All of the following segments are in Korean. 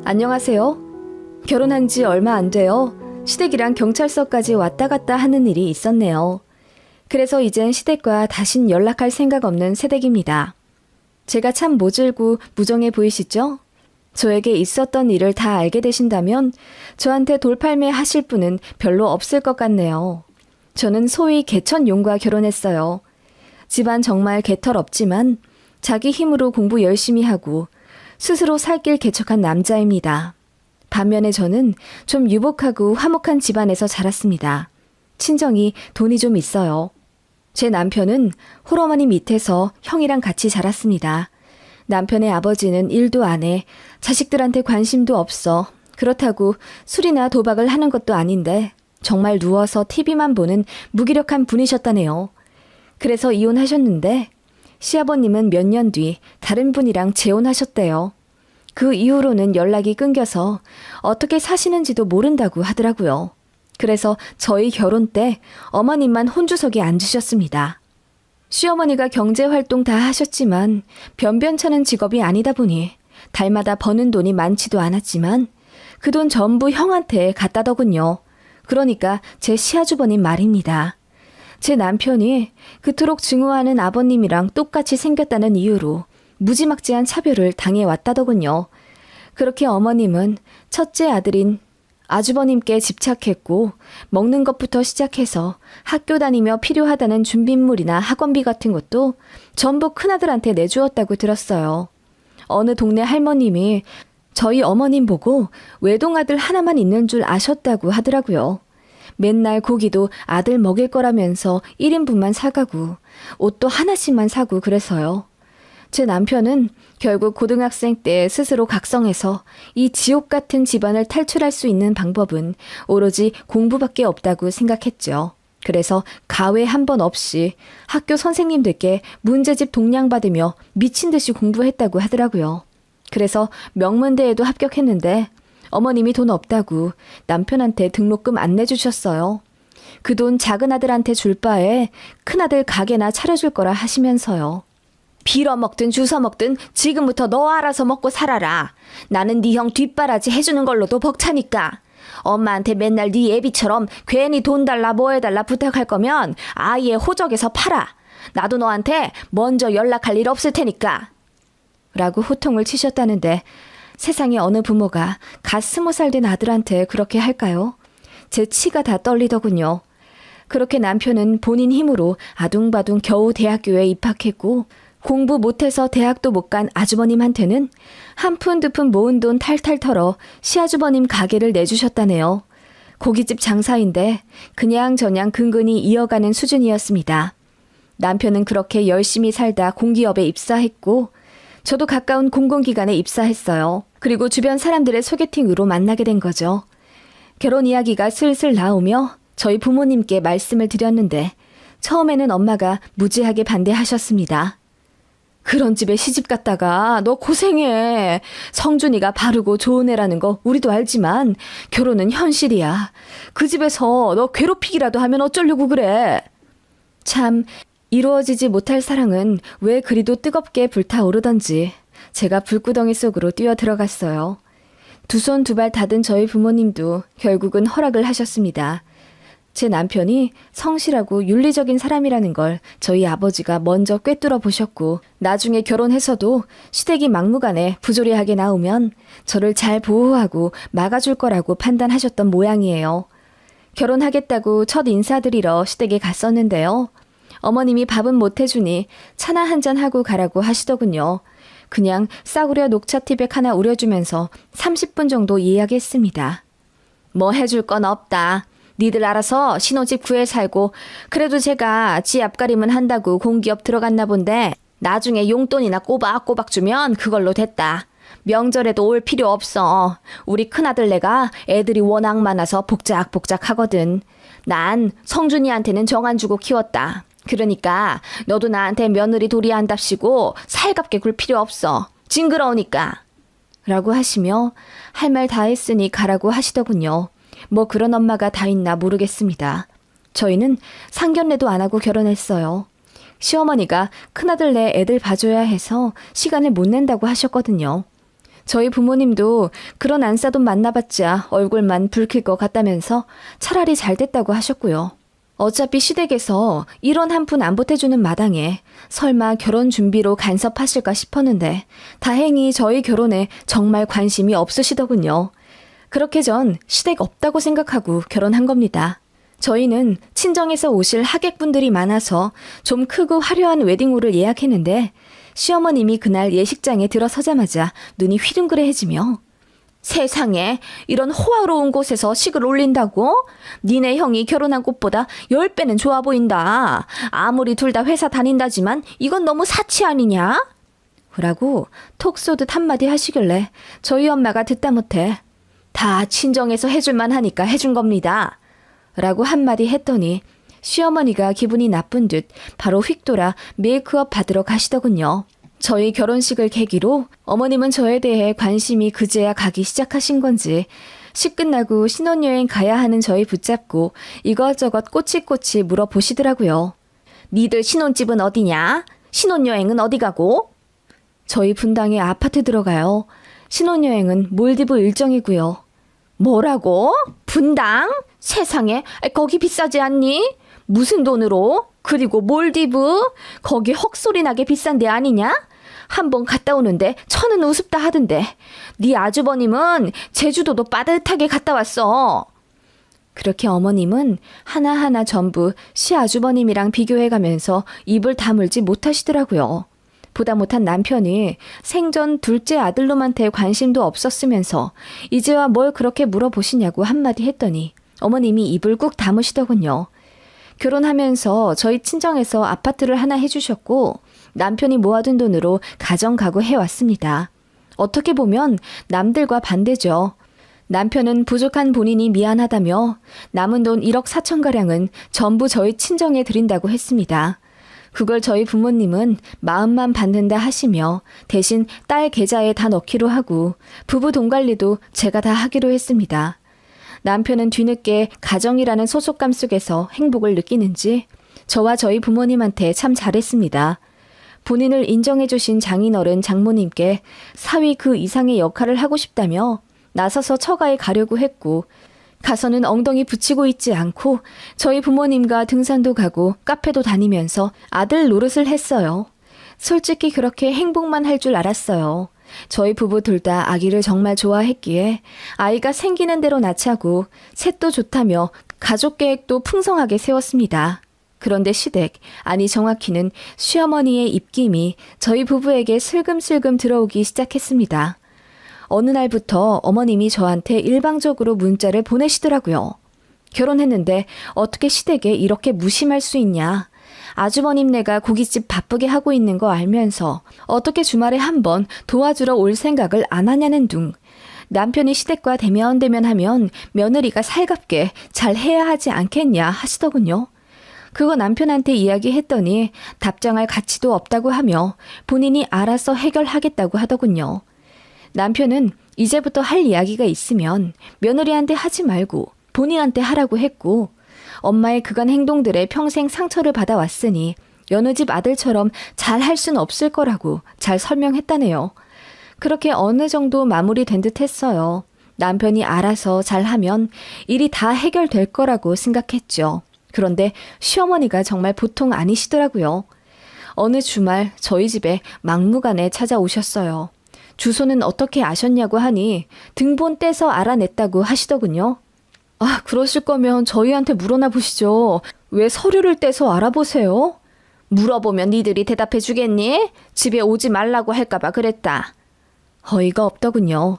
안녕하세요. 결혼한 지 얼마 안 돼요. 시댁이랑 경찰서까지 왔다 갔다 하는 일이 있었네요. 그래서 이젠 시댁과 다신 연락할 생각 없는 새댁입니다. 제가 참 모질고 무정해 보이시죠? 저에게 있었던 일을 다 알게 되신다면 저한테 돌팔매 하실 분은 별로 없을 것 같네요. 저는 소위 개천용과 결혼했어요. 집안 정말 개털 없지만 자기 힘으로 공부 열심히 하고 스스로 살 길 개척한 남자입니다. 반면에 저는 좀 유복하고 화목한 집안에서 자랐습니다. 친정이 돈이 좀 있어요. 제 남편은 홀어머니 밑에서 형이랑 같이 자랐습니다. 남편의 아버지는 일도 안 해, 자식들한테 관심도 없어. 그렇다고 술이나 도박을 하는 것도 아닌데 정말 누워서 TV만 보는 무기력한 분이셨다네요. 그래서 이혼하셨는데 시아버님은 몇 년 뒤 다른 분이랑 재혼하셨대요. 그 이후로는 연락이 끊겨서 어떻게 사시는지도 모른다고 하더라고요. 그래서 저희 결혼 때 어머님만 혼주석에 앉으셨습니다. 시어머니가 경제활동 다 하셨지만 변변찮은 직업이 아니다 보니 달마다 버는 돈이 많지도 않았지만 그 돈 전부 형한테 갖다더군요. 그러니까 제 시아주버님 말입니다. 제 남편이 그토록 증오하는 아버님이랑 똑같이 생겼다는 이유로 무지막지한 차별을 당해왔다더군요. 그렇게 어머님은 첫째 아들인 아주버님께 집착했고 먹는 것부터 시작해서 학교 다니며 필요하다는 준비물이나 학원비 같은 것도 전부 큰아들한테 내주었다고 들었어요. 어느 동네 할머님이 저희 어머님 보고 외동아들 하나만 있는 줄 아셨다고 하더라고요. 맨날 고기도 아들 먹일 거라면서 1인분만 사가고 옷도 하나씩만 사고 그래서요. 제 남편은 결국 고등학생 때 스스로 각성해서 이 지옥 같은 집안을 탈출할 수 있는 방법은 오로지 공부밖에 없다고 생각했죠. 그래서 가회 한 번 없이 학교 선생님들께 문제집 동냥받으며 미친 듯이 공부했다고 하더라고요. 그래서 명문대에도 합격했는데 어머님이 돈 없다고 남편한테 등록금 안 내주셨어요. 그 돈 작은 아들한테 줄 바에 큰아들 가게나 차려줄 거라 하시면서요. 빌어먹든 주워먹든 지금부터 너 알아서 먹고 살아라. 나는 네 형 뒷바라지 해주는 걸로도 벅차니까. 엄마한테 맨날 네 애비처럼 괜히 돈 달라 뭐 해달라 부탁할 거면 아예 호적에서 팔아. 나도 너한테 먼저 연락할 일 없을 테니까. 라고 호통을 치셨다는데 세상에 어느 부모가 갓 20살 된 아들한테 그렇게 할까요? 제 치가 다 떨리더군요. 그렇게 남편은 본인 힘으로 아둥바둥 겨우 대학교에 입학했고 공부 못해서 대학도 못 간 아주버님한테는 한 푼 두 푼 모은 돈 탈탈 털어 시아주버님 가게를 내주셨다네요. 고깃집 장사인데 그냥저냥 근근히 이어가는 수준이었습니다. 남편은 그렇게 열심히 살다 공기업에 입사했고 저도 가까운 공공기관에 입사했어요. 그리고 주변 사람들의 소개팅으로 만나게 된 거죠. 결혼 이야기가 슬슬 나오며 저희 부모님께 말씀을 드렸는데 처음에는 엄마가 무지하게 반대하셨습니다. 그런 집에 시집 갔다가 너 고생해. 성준이가 바르고 좋은 애라는 거 우리도 알지만 결혼은 현실이야. 그 집에서 너 괴롭히기라도 하면 어쩌려고 그래. 참 이루어지지 못할 사랑은 왜 그리도 뜨겁게 불타오르던지 제가 불구덩이 속으로 뛰어들어갔어요. 두 손 두 발 닫은 저희 부모님도 결국은 허락을 하셨습니다. 제 남편이 성실하고 윤리적인 사람이라는 걸 저희 아버지가 먼저 꿰뚫어 보셨고 나중에 결혼해서도 시댁이 막무가내 부조리하게 나오면 저를 잘 보호하고 막아줄 거라고 판단하셨던 모양이에요. 결혼하겠다고 첫 인사드리러 시댁에 갔었는데요. 어머님이 밥은 못 해주니 차나 한잔 하고 가라고 하시더군요. 그냥 싸구려 녹차티백 하나 우려주면서 30분 정도 이야기했습니다. 뭐 해줄 건 없다. 니들 알아서 신혼집 구해 살고 그래도 제가 지 앞가림은 한다고 공기업 들어갔나 본데 나중에 용돈이나 꼬박꼬박 주면 그걸로 됐다. 명절에도 올 필요 없어. 우리 큰아들네가 애들이 워낙 많아서 복작복작 하거든. 난 성준이한테는 정 안 주고 키웠다. 그러니까 너도 나한테 며느리 도리한답시고 살갑게 굴 필요 없어. 징그러우니까. 라고 하시며 할 말 다 했으니 가라고 하시더군요. 뭐 그런 엄마가 다 있나 모르겠습니다. 저희는 상견례도 안 하고 결혼했어요. 시어머니가 큰아들네 애들 봐줘야 해서 시간을 못 낸다고 하셨거든요. 저희 부모님도 그런 안싸돈 만나봤자 얼굴만 붉힐 것 같다면서 차라리 잘 됐다고 하셨고요. 어차피 시댁에서 이런 한 푼 안 보태주는 마당에 설마 결혼 준비로 간섭하실까 싶었는데 다행히 저희 결혼에 정말 관심이 없으시더군요. 그렇게 전 시댁 없다고 생각하고 결혼한 겁니다. 저희는 친정에서 오실 하객분들이 많아서 좀 크고 화려한 웨딩홀을 예약했는데 시어머님이 그날 예식장에 들어서자마자 눈이 휘둥그레해지며 세상에 이런 호화로운 곳에서 식을 올린다고? 니네 형이 결혼한 곳보다 10배는 좋아 보인다. 아무리 둘 다 회사 다닌다지만 이건 너무 사치 아니냐? 라고 톡 쏘듯 한마디 하시길래 저희 엄마가 듣다 못해 다 친정에서 해줄만 하니까 해준 겁니다. 라고 한마디 했더니 시어머니가 기분이 나쁜 듯 바로 휙 돌아 메이크업 받으러 가시더군요. 저희 결혼식을 계기로 어머님은 저에 대해 관심이 그제야 가기 시작하신 건지 식 끝나고 신혼여행 가야 하는 저희 붙잡고 이것저것 꼬치꼬치 물어보시더라고요. 니들 신혼집은 어디냐? 신혼여행은 어디 가고? 저희 분당에 아파트 들어가요. 신혼여행은 몰디브 일정이고요. 뭐라고? 분당? 세상에, 거기 비싸지 않니? 무슨 돈으로? 그리고 몰디브? 거기 헉소리 나게 비싼 데 아니냐? 한번 갔다 오는데 천은 우습다 하던데 네 아주버님은 제주도도 빠듯하게 갔다 왔어. 그렇게 어머님은 하나하나 전부 시아주버님이랑 비교해가면서 입을 다물지 못하시더라고요. 보다 못한 남편이 생전 둘째 아들놈한테 관심도 없었으면서 이제와 뭘 그렇게 물어보시냐고 한마디 했더니 어머님이 입을 꾹 다무시더군요. 결혼하면서 저희 친정에서 아파트를 하나 해주셨고 남편이 모아둔 돈으로 가정가구 해왔습니다. 어떻게 보면 남들과 반대죠. 남편은 부족한 본인이 미안하다며 남은 돈 1억 4천가량은 전부 저희 친정에 드린다고 했습니다. 그걸 저희 부모님은 마음만 받는다 하시며 대신 딸 계좌에 다 넣기로 하고 부부 돈 관리도 제가 다 하기로 했습니다. 남편은 뒤늦게 가정이라는 소속감 속에서 행복을 느끼는지 저와 저희 부모님한테 참 잘했습니다. 본인을 인정해주신 장인어른 장모님께 사위 그 이상의 역할을 하고 싶다며 나서서 처가에 가려고 했고 가서는 엉덩이 붙이고 있지 않고 저희 부모님과 등산도 가고 카페도 다니면서 아들 노릇을 했어요. 솔직히 그렇게 행복만 할 줄 알았어요. 저희 부부 둘 다 아기를 정말 좋아했기에 아이가 생기는 대로 낳자고 셋도 좋다며 가족 계획도 풍성하게 세웠습니다. 그런데 시댁, 아니 정확히는 시어머니의 입김이 저희 부부에게 슬금슬금 들어오기 시작했습니다. 어느 날부터 어머님이 저한테 일방적으로 문자를 보내시더라고요. 결혼했는데 어떻게 시댁에 이렇게 무심할 수 있냐. 아주버님네가 고깃집 바쁘게 하고 있는 거 알면서 어떻게 주말에 한번 도와주러 올 생각을 안 하냐는 둥. 남편이 시댁과 대면하면 며느리가 살갑게 잘 해야 하지 않겠냐 하시더군요. 그거 남편한테 이야기했더니 답장할 가치도 없다고 하며 본인이 알아서 해결하겠다고 하더군요. 남편은 이제부터 할 이야기가 있으면 며느리한테 하지 말고 본인한테 하라고 했고 엄마의 그간 행동들에 평생 상처를 받아왔으니 여느 집 아들처럼 잘 할 순 없을 거라고 잘 설명했다네요. 그렇게 어느 정도 마무리된 듯 했어요. 남편이 알아서 잘하면 일이 다 해결될 거라고 생각했죠. 그런데 시어머니가 정말 보통 아니시더라고요. 어느 주말 저희 집에 막무가내 찾아오셨어요. 주소는 어떻게 아셨냐고 하니 등본 떼서 알아냈다고 하시더군요. 아, 그러실 거면 저희한테 물어나 보시죠. 왜 서류를 떼서 알아보세요? 물어보면 니들이 대답해 주겠니? 집에 오지 말라고 할까봐 그랬다. 어이가 없더군요.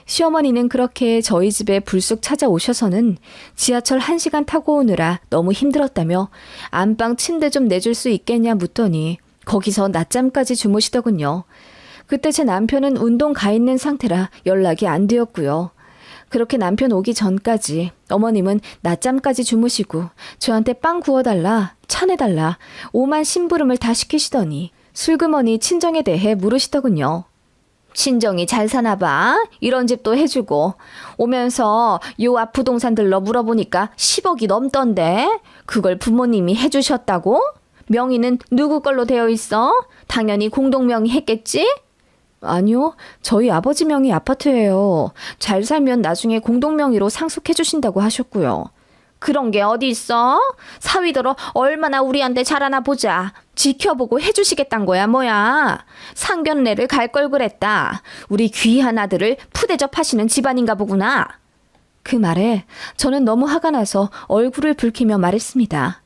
시어머니는 그렇게 저희 집에 불쑥 찾아오셔서는 지하철 1시간 타고 오느라 너무 힘들었다며 안방 침대 좀 내줄 수 있겠냐 묻더니 거기서 낮잠까지 주무시더군요. 그때 제 남편은 운동 가 있는 상태라 연락이 안 되었고요. 그렇게 남편 오기 전까지 어머님은 낮잠까지 주무시고 저한테 빵 구워달라, 차 내달라, 오만 심부름을 다 시키시더니 슬그머니 친정에 대해 물으시더군요. 친정이 잘 사나 봐. 이런 집도 해주고 오면서 요 앞 부동산 들러 물어보니까 10억이 넘던데 그걸 부모님이 해주셨다고? 명의는 누구 걸로 되어 있어? 당연히 공동명의 했겠지? 아니요, 저희 아버지 명의 아파트예요. 잘 살면 나중에 공동 명의로 상속해 주신다고 하셨고요. 그런 게 어디 있어? 사위더러 얼마나 우리한테 잘하나 보자. 지켜보고 해주시겠단 거야 뭐야. 상견례를 갈 걸 그랬다. 우리 귀한 아들을 푸대접하시는 집안인가 보구나. 그 말에 저는 너무 화가 나서 얼굴을 붉히며 말했습니다.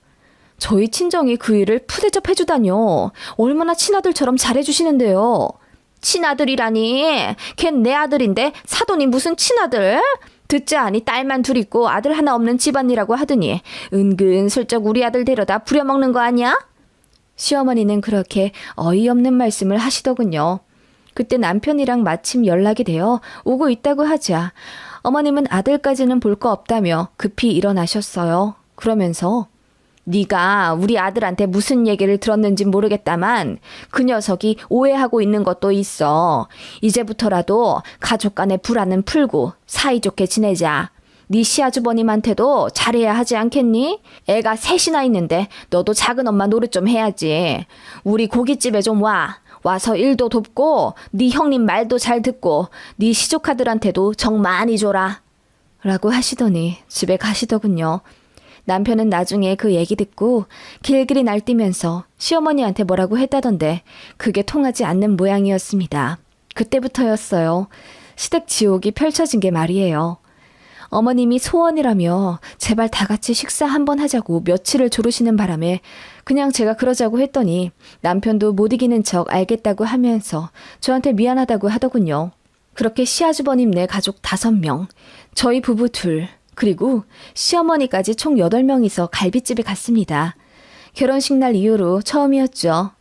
저희 친정이 그 일을 푸대접해주다뇨. 얼마나 친아들처럼 잘해주시는데요. 친아들이라니. 걘 내 아들인데 사돈이 무슨 친아들? 듣자 하니 딸만 둘 있고 아들 하나 없는 집안이라고 하더니 은근슬쩍 우리 아들 데려다 부려먹는 거 아니야? 시어머니는 그렇게 어이없는 말씀을 하시더군요. 그때 남편이랑 마침 연락이 되어 오고 있다고 하자 어머님은 아들까지는 볼 거 없다며 급히 일어나셨어요. 그러면서 네가 우리 아들한테 무슨 얘기를 들었는진 모르겠다만 그 녀석이 오해하고 있는 것도 있어. 이제부터라도 가족 간의 불화는 풀고 사이좋게 지내자. 네 시아주버님한테도 잘해야 하지 않겠니? 애가 셋이나 있는데 너도 작은 엄마 노릇 좀 해야지. 우리 고깃집에 좀 와. 와서 일도 돕고 네 형님 말도 잘 듣고 네 시조카들한테도 정 많이 줘라. 라고 하시더니 집에 가시더군요. 남편은 나중에 그 얘기 듣고 길길이 날뛰면서 시어머니한테 뭐라고 했다던데 그게 통하지 않는 모양이었습니다. 그때부터였어요. 시댁 지옥이 펼쳐진 게 말이에요. 어머님이 소원이라며 제발 다 같이 식사 한번 하자고 며칠을 조르시는 바람에 그냥 제가 그러자고 했더니 남편도 못 이기는 척 알겠다고 하면서 저한테 미안하다고 하더군요. 그렇게 시아주버님네 가족 5명, 저희 부부 2, 그리고 시어머니까지 총 8명이서 갈비집에 갔습니다. 결혼식 날 이후로 처음이었죠.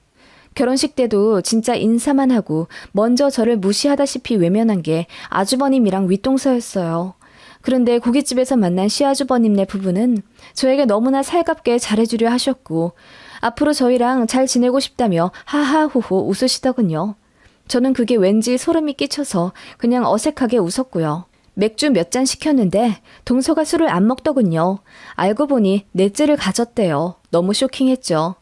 결혼식 때도 진짜 인사만 하고 먼저 저를 무시하다시피 외면한 게 아주버님이랑 윗동서였어요. 그런데 고깃집에서 만난 시아주버님네 부부는 저에게 너무나 살갑게 잘해주려 하셨고 앞으로 저희랑 잘 지내고 싶다며 하하호호 웃으시더군요. 저는 그게 왠지 소름이 끼쳐서 그냥 어색하게 웃었고요. 맥주 몇 잔 시켰는데 동서가 술을 안 먹더군요. 알고 보니 넷째를 가졌대요. 너무 쇼킹했죠.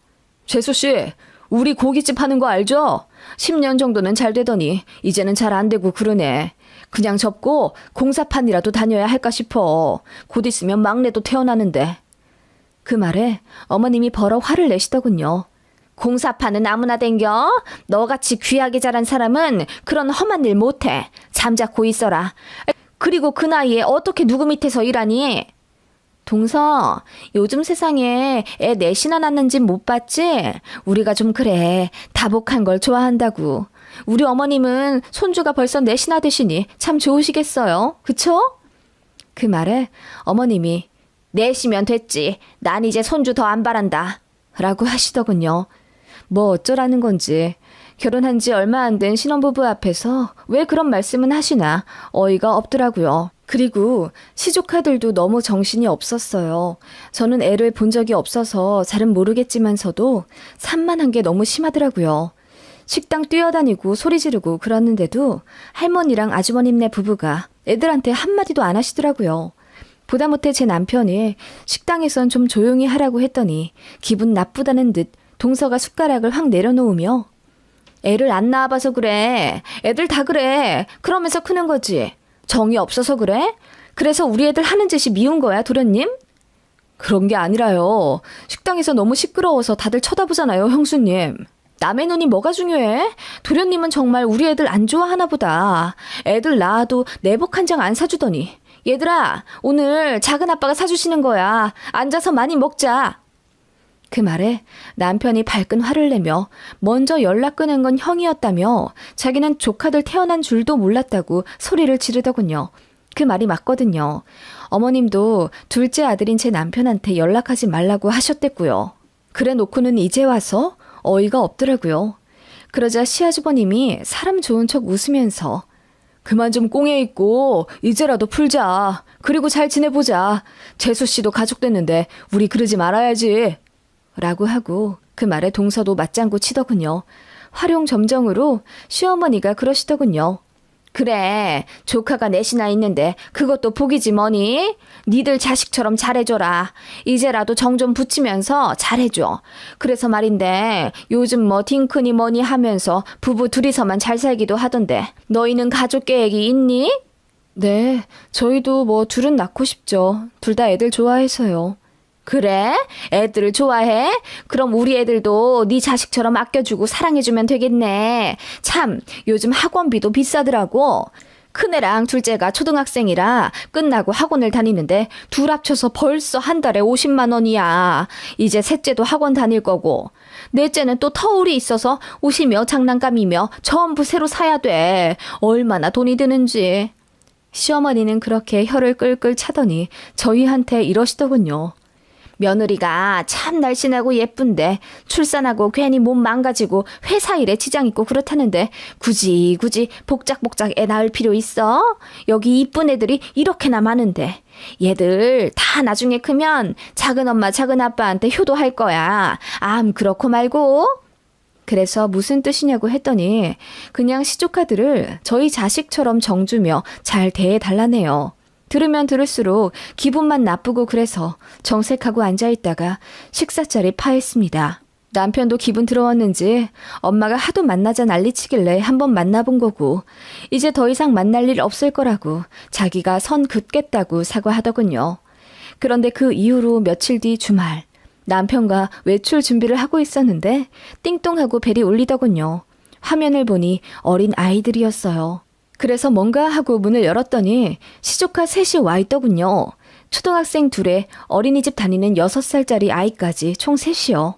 재수씨, 우리 고깃집 하는 거 알죠? 10년 정도는 잘 되더니 이제는 잘 안 되고 그러네. 그냥 접고 공사판이라도 다녀야 할까 싶어. 곧 있으면 막내도 태어나는데. 그 말에 어머님이 버럭 화를 내시더군요. 공사판은 아무나 댕겨? 너같이 귀하게 자란 사람은 그런 험한 일 못해. 잠자코 있어라. 그리고 그 나이에 어떻게 누구 밑에서 일하니? 동서, 요즘 세상에 애 넷이나 낳는진 못 봤지? 우리가 좀 그래. 다복한 걸 좋아한다고. 우리 어머님은 손주가 벌써 넷이나 되시니 참 좋으시겠어요. 그쵸? 그 말에 어머님이 넷이면 됐지. 난 이제 손주 더 안 바란다. 라고 하시더군요. 뭐 어쩌라는 건지. 결혼한 지 얼마 안 된 신혼부부 앞에서 왜 그런 말씀은 하시나 어이가 없더라고요. 그리고 시조카들도 너무 정신이 없었어요. 저는 애를 본 적이 없어서 잘은 모르겠지만서도 산만한 게 너무 심하더라고요. 식당 뛰어다니고 소리 지르고 그러는데도 할머니랑 아주버님네 부부가 애들한테 한마디도 안 하시더라고요. 보다 못해 제 남편이 식당에선 좀 조용히 하라고 했더니 기분 나쁘다는 듯 동서가 숟가락을 확 내려놓으며 애를 안 낳아봐서 그래. 애들 다 그래. 그러면서 크는 거지. 정이 없어서 그래? 그래서 우리 애들 하는 짓이 미운 거야, 도련님? 그런 게 아니라요. 식당에서 너무 시끄러워서 다들 쳐다보잖아요, 형수님. 남의 눈이 뭐가 중요해? 도련님은 정말 우리 애들 안 좋아하나 보다. 애들 낳아도 내복 한 장 안 사주더니. 얘들아, 오늘 작은 아빠가 사주시는 거야. 앉아서 많이 먹자. 그 말에 남편이 발끈 화를 내며 먼저 연락 끊은 건 형이었다며 자기는 조카들 태어난 줄도 몰랐다고 소리를 지르더군요. 그 말이 맞거든요. 어머님도 둘째 아들인 제 남편한테 연락하지 말라고 하셨댔고요. 그래 놓고는 이제 와서 어이가 없더라고요. 그러자 시아주버님이 사람 좋은 척 웃으면서 그만 좀 꽁에 있고 이제라도 풀자. 그리고 잘 지내보자. 재수씨도 가족 됐는데 우리 그러지 말아야지. 라고 하고 그 말에 동서도 맞장구 치더군요. 활용점정으로 시어머니가 그러시더군요. 그래, 조카가 넷이나 있는데 그것도 복이지 뭐니? 니들 자식처럼 잘해줘라. 이제라도 정 좀 붙이면서 잘해줘. 그래서 말인데 요즘 뭐 딩크니 뭐니 하면서 부부 둘이서만 잘 살기도 하던데 너희는 가족 계획이 있니? 네, 저희도 뭐 둘은 낳고 싶죠. 둘 다 애들 좋아해서요. 그래? 애들을 좋아해? 그럼 우리 애들도 네 자식처럼 아껴주고 사랑해주면 되겠네. 참, 요즘 학원비도 비싸더라고. 큰애랑 둘째가 초등학생이라 끝나고 학원을 다니는데 둘 합쳐서 벌써 한 달에 50만 원이야. 이제 셋째도 학원 다닐 거고. 넷째는 또 터울이 있어서 옷이며 장난감이며 전부 새로 사야 돼. 얼마나 돈이 드는지. 시어머니는 그렇게 혀를 끌끌 차더니 저희한테 이러시더군요. 며느리가 참 날씬하고 예쁜데 출산하고 괜히 몸 망가지고 회사 일에 지장 있고 그렇다는데 굳이 복작복작 애 낳을 필요 있어? 여기 이쁜 애들이 이렇게나 많은데 얘들 다 나중에 크면 작은 엄마 작은 아빠한테 효도할 거야. 암 그렇고 말고. 그래서 무슨 뜻이냐고 했더니 그냥 시조카들을 저희 자식처럼 정주며 잘 대해달라네요. 들으면 들을수록 기분만 나쁘고 그래서 정색하고 앉아있다가 식사자리 파했습니다. 남편도 기분 들어왔는지 엄마가 하도 만나자 난리치길래 한번 만나본 거고 이제 더 이상 만날 일 없을 거라고 자기가 선 긋겠다고 사과하더군요. 그런데 그 이후로 며칠 뒤 주말 남편과 외출 준비를 하고 있었는데 띵동하고 벨이 울리더군요. 화면을 보니 어린 아이들이었어요. 그래서 뭔가 하고 문을 열었더니 시조카 셋이 와 있더군요. 초등학생 둘에 어린이집 다니는 6살짜리 아이까지 총 셋이요.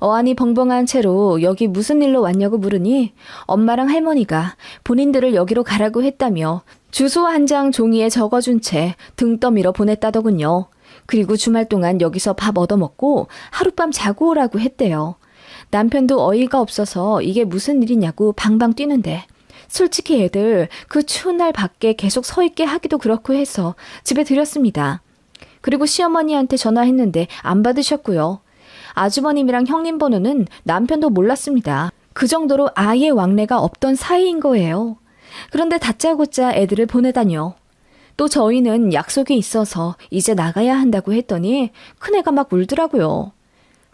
어안이 벙벙한 채로 여기 무슨 일로 왔냐고 물으니 엄마랑 할머니가 본인들을 여기로 가라고 했다며 주소 한 장 종이에 적어준 채 등 떠밀어 보냈다더군요. 그리고 주말 동안 여기서 밥 얻어먹고 하룻밤 자고 오라고 했대요. 남편도 어이가 없어서 이게 무슨 일이냐고 방방 뛰는데 솔직히 애들 그 추운 날 밖에 계속 서 있게 하기도 그렇고 해서 집에 들였습니다. 그리고 시어머니한테 전화했는데 안 받으셨고요. 아주버님이랑 형님 번호는 남편도 몰랐습니다. 그 정도로 아예 왕래가 없던 사이인 거예요. 그런데 다짜고짜 애들을 보내다뇨. 또 저희는 약속이 있어서 이제 나가야 한다고 했더니 큰애가 막 울더라고요.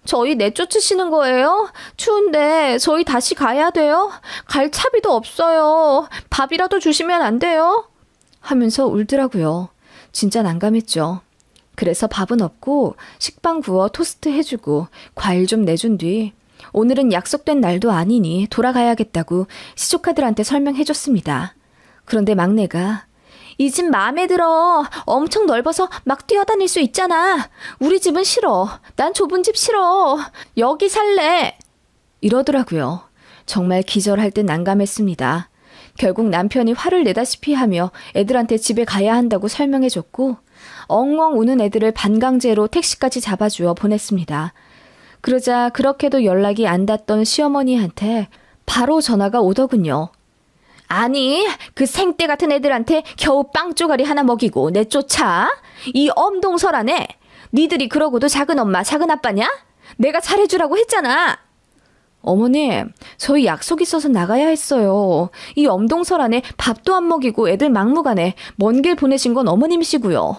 저희 내쫓으시는 거예요? 추운데 저희 다시 가야 돼요? 갈 차비도 없어요. 밥이라도 주시면 안 돼요? 하면서 울더라고요. 진짜 난감했죠. 그래서 밥은 없고 식빵 구워 토스트 해주고 과일 좀 내준 뒤 오늘은 약속된 날도 아니니 돌아가야겠다고 시조카들한테 설명해줬습니다. 그런데 막내가 이 집 마음에 들어. 엄청 넓어서 막 뛰어다닐 수 있잖아. 우리 집은 싫어. 난 좁은 집 싫어. 여기 살래. 이러더라고요. 정말 기절할 듯 난감했습니다. 결국 남편이 화를 내다시피 하며 애들한테 집에 가야 한다고 설명해줬고 엉엉 우는 애들을 반강제로 택시까지 잡아주어 보냈습니다. 그러자 그렇게도 연락이 안 닿던 시어머니한테 바로 전화가 오더군요. 아니, 그 생떼 같은 애들한테 겨우 빵 쪼가리 하나 먹이고 내쫓아? 이 엄동설하네. 니들이 그러고도 작은 엄마, 작은 아빠냐? 내가 잘해주라고 했잖아. 어머님, 저희 약속 있어서 나가야 했어요. 이 엄동설하네 밥도 안 먹이고 애들 막무가내 먼 길 보내신 건 어머님이시고요.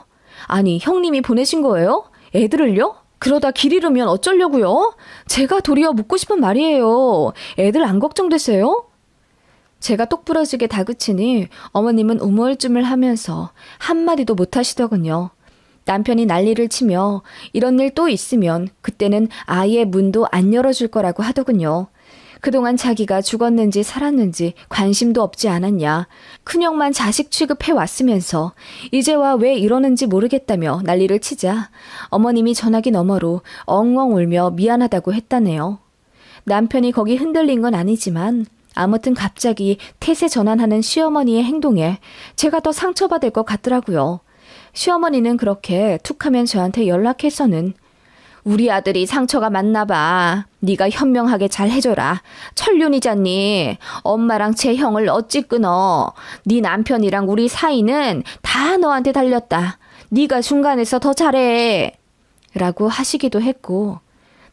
아니, 형님이 보내신 거예요? 애들을요? 그러다 길 잃으면 어쩌려고요? 제가 도리어 묻고 싶은 말이에요. 애들 안 걱정되세요? 제가 똑부러지게 다그치니 어머님은 우물쭈물하면서 한마디도 못하시더군요. 남편이 난리를 치며 이런 일 또 있으면 그때는 아예 문도 안 열어줄 거라고 하더군요. 그동안 자기가 죽었는지 살았는지 관심도 없지 않았냐. 큰형만 자식 취급해 왔으면서 이제와 왜 이러는지 모르겠다며 난리를 치자 어머님이 전화기 너머로 엉엉 울며 미안하다고 했다네요. 남편이 거기 흔들린 건 아니지만 아무튼 갑자기 태세 전환하는 시어머니의 행동에 제가 더 상처받을 것 같더라고요. 시어머니는 그렇게 툭하면 저한테 연락해서는 우리 아들이 상처가 많나 봐. 네가 현명하게 잘 해줘라. 천륜이잖니. 엄마랑 제 형을 어찌 끊어. 네 남편이랑 우리 사이는 다 너한테 달렸다. 네가 중간에서 더 잘해. 라고 하시기도 했고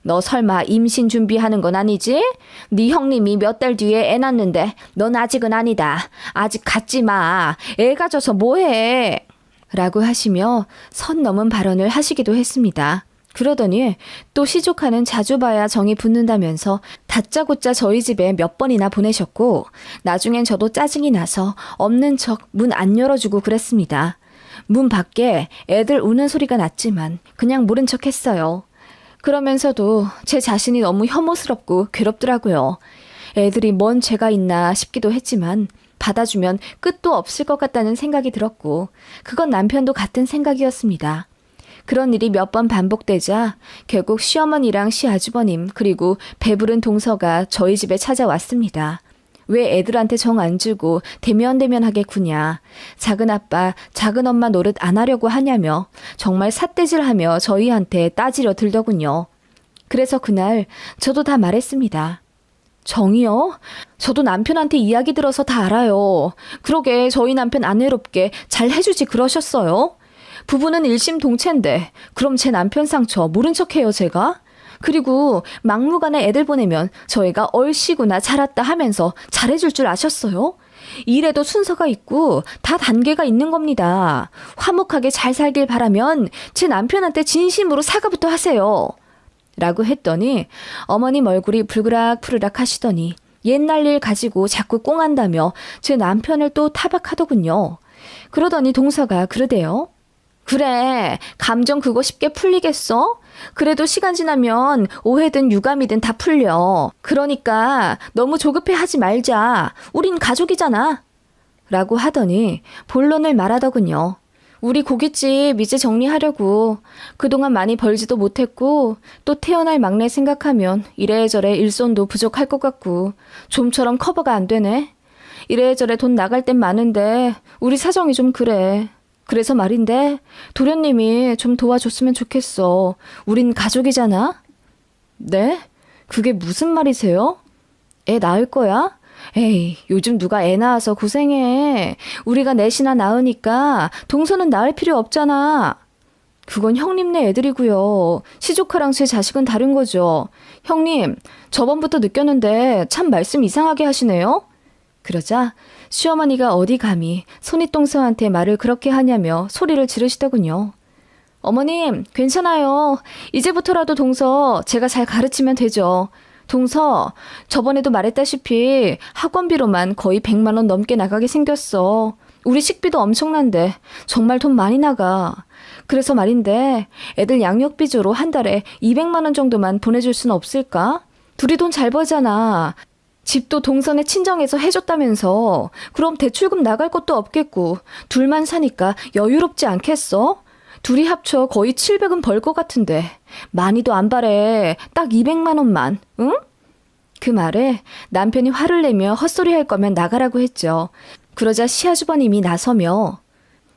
너 설마 임신 준비하는 건 아니지? 네 형님이 몇 달 뒤에 애 낳는데 넌 아직은 아니다. 아직 갖지 마. 애 가져서 뭐해? 라고 하시며 선 넘은 발언을 하시기도 했습니다. 그러더니 또 시조카는 자주 봐야 정이 붙는다면서 다짜고짜 저희 집에 몇 번이나 보내셨고 나중엔 저도 짜증이 나서 없는 척 문 안 열어주고 그랬습니다. 문 밖에 애들 우는 소리가 났지만 그냥 모른 척 했어요. 그러면서도 제 자신이 너무 혐오스럽고 괴롭더라고요. 애들이 뭔 죄가 있나 싶기도 했지만 받아주면 끝도 없을 것 같다는 생각이 들었고 그건 남편도 같은 생각이었습니다. 그런 일이 몇 번 반복되자 결국 시어머니랑 시아주버님 그리고 배부른 동서가 저희 집에 찾아왔습니다. 왜 애들한테 정 안 주고 대면대면하게 구냐. 작은 아빠, 작은 엄마 노릇 안 하려고 하냐며 정말 삿대질하며 저희한테 따지려 들더군요. 그래서 그날 저도 다 말했습니다. 정이요? 저도 남편한테 이야기 들어서 다 알아요. 그러게 저희 남편 안 외롭게 잘 해주지 그러셨어요? 부부는 일심동체인데 그럼 제 남편 상처 모른 척해요 제가? 그리고 막무가내 애들 보내면 저희가 얼씨구나 잘했다 하면서 잘해줄 줄 아셨어요? 일에도 순서가 있고 다 단계가 있는 겁니다. 화목하게 잘 살길 바라면 제 남편한테 진심으로 사과부터 하세요. 라고 했더니 어머님 얼굴이 불그락푸르락 하시더니 옛날 일 가지고 자꾸 꽁한다며 제 남편을 또 타박하더군요. 그러더니 동서가 그러대요. 그래, 감정 그거 쉽게 풀리겠어? 그래도 시간 지나면 오해든 유감이든 다 풀려. 그러니까 너무 조급해 하지 말자. 우린 가족이잖아. 라고 하더니 본론을 말하더군요. 우리 고깃집 이제 정리하려고. 그동안 많이 벌지도 못했고 또 태어날 막내 생각하면 이래저래 일손도 부족할 것 같고 좀처럼 커버가 안 되네. 이래저래 돈 나갈 땐 많은데 우리 사정이 좀 그래. 그래서 말인데 도련님이 좀 도와줬으면 좋겠어. 우린 가족이잖아. 네? 그게 무슨 말이세요? 애 낳을 거야? 에이, 요즘 누가 애 낳아서 고생해. 우리가 넷이나 낳으니까 동서는 낳을 필요 없잖아. 그건 형님네 애들이고요. 시조카랑 제 자식은 다른 거죠. 형님, 저번부터 느꼈는데 참 말씀 이상하게 하시네요. 그러자 시어머니가 어디 감히 손윗동서한테 말을 그렇게 하냐며 소리를 지르시더군요. 어머님, 괜찮아요. 이제부터라도 동서 제가 잘 가르치면 되죠. 동서, 저번에도 말했다시피 학원비로만 거의 100만 원 넘게 나가게 생겼어. 우리 식비도 엄청난데 정말 돈 많이 나가. 그래서 말인데 애들 양육비조로 한 달에 200만 원 정도만 보내줄 순 없을까? 둘이 돈 잘 벌잖아. 집도 동선에 친정에서 해줬다면서. 그럼 대출금 나갈 것도 없겠고 둘만 사니까 여유롭지 않겠어? 둘이 합쳐 거의 700은 벌 것 같은데 많이도 안 바래. 딱 200만 원만, 응? 그 말에 남편이 화를 내며 헛소리할 거면 나가라고 했죠. 그러자 시아주버님이 나서며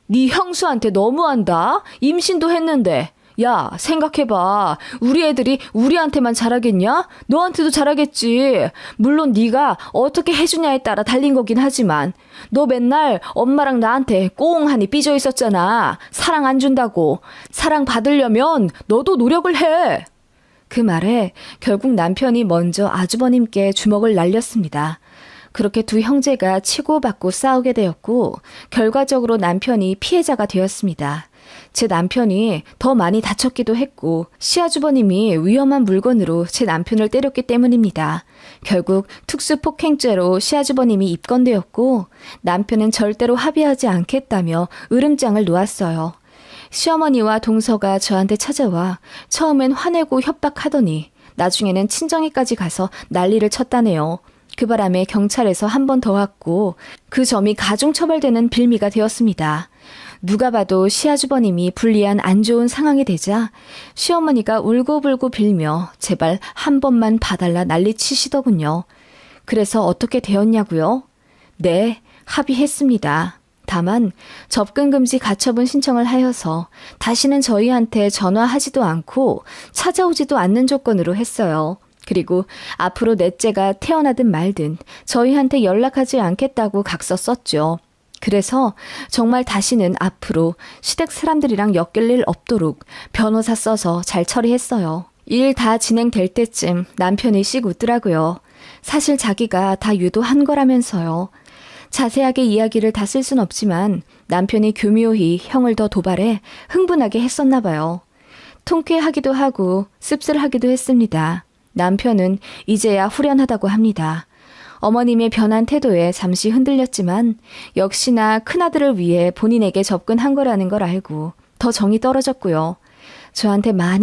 네 형수한테 너무한다. 임신도 했는데. 야, 생각해봐. 우리 애들이 우리한테만 잘하겠냐? 너한테도 잘하겠지. 물론 네가 어떻게 해주냐에 따라 달린 거긴 하지만 너 맨날 엄마랑 나한테 꽁하니 삐져 있었잖아. 사랑 안 준다고. 사랑 받으려면 너도 노력을 해. 그 말에 결국 남편이 먼저 아주버님께 주먹을 날렸습니다. 그렇게 두 형제가 치고받고 싸우게 되었고 결과적으로 남편이 피해자가 되었습니다. 제 남편이 더 많이 다쳤기도 했고 시아주버님이 위험한 물건으로 제 남편을 때렸기 때문입니다. 결국 특수폭행죄로 시아주버님이 입건되었고 남편은 절대로 합의하지 않겠다며 으름장을 놓았어요. 시어머니와 동서가 저한테 찾아와 처음엔 화내고 협박하더니 나중에는 친정에까지 가서 난리를 쳤다네요. 그 바람에 경찰에서 한 번 더 왔고 그 점이 가중처벌되는 빌미가 되었습니다. 누가 봐도 시아주버님이 불리한 안 좋은 상황이 되자 시어머니가 울고불고 빌며 제발 한 번만 봐달라 난리치시더군요. 그래서 어떻게 되었냐고요? 네, 합의했습니다. 다만 접근금지 가처분 신청을 하여서 다시는 저희한테 전화하지도 않고 찾아오지도 않는 조건으로 했어요. 그리고 앞으로 넷째가 태어나든 말든 저희한테 연락하지 않겠다고 각서 썼죠. 그래서 정말 다시는 앞으로 시댁 사람들이랑 엮일 일 없도록 변호사 써서 잘 처리했어요. 일 다 진행될 때쯤 남편이 씩 웃더라고요. 사실 자기가 다 유도한 거라면서요. 자세하게 이야기를 다 쓸 순 없지만 남편이 교묘히 형을 더 도발해 흥분하게 했었나 봐요. 통쾌하기도 하고 씁쓸하기도 했습니다. 남편은 이제야 후련하다고 합니다. 어머님의 변한 태도에 잠시 흔들렸지만 역시나 큰아들을 위해 본인에게 접근한 거라는 걸 알고 더 정이 떨어졌고요. 저한테 많이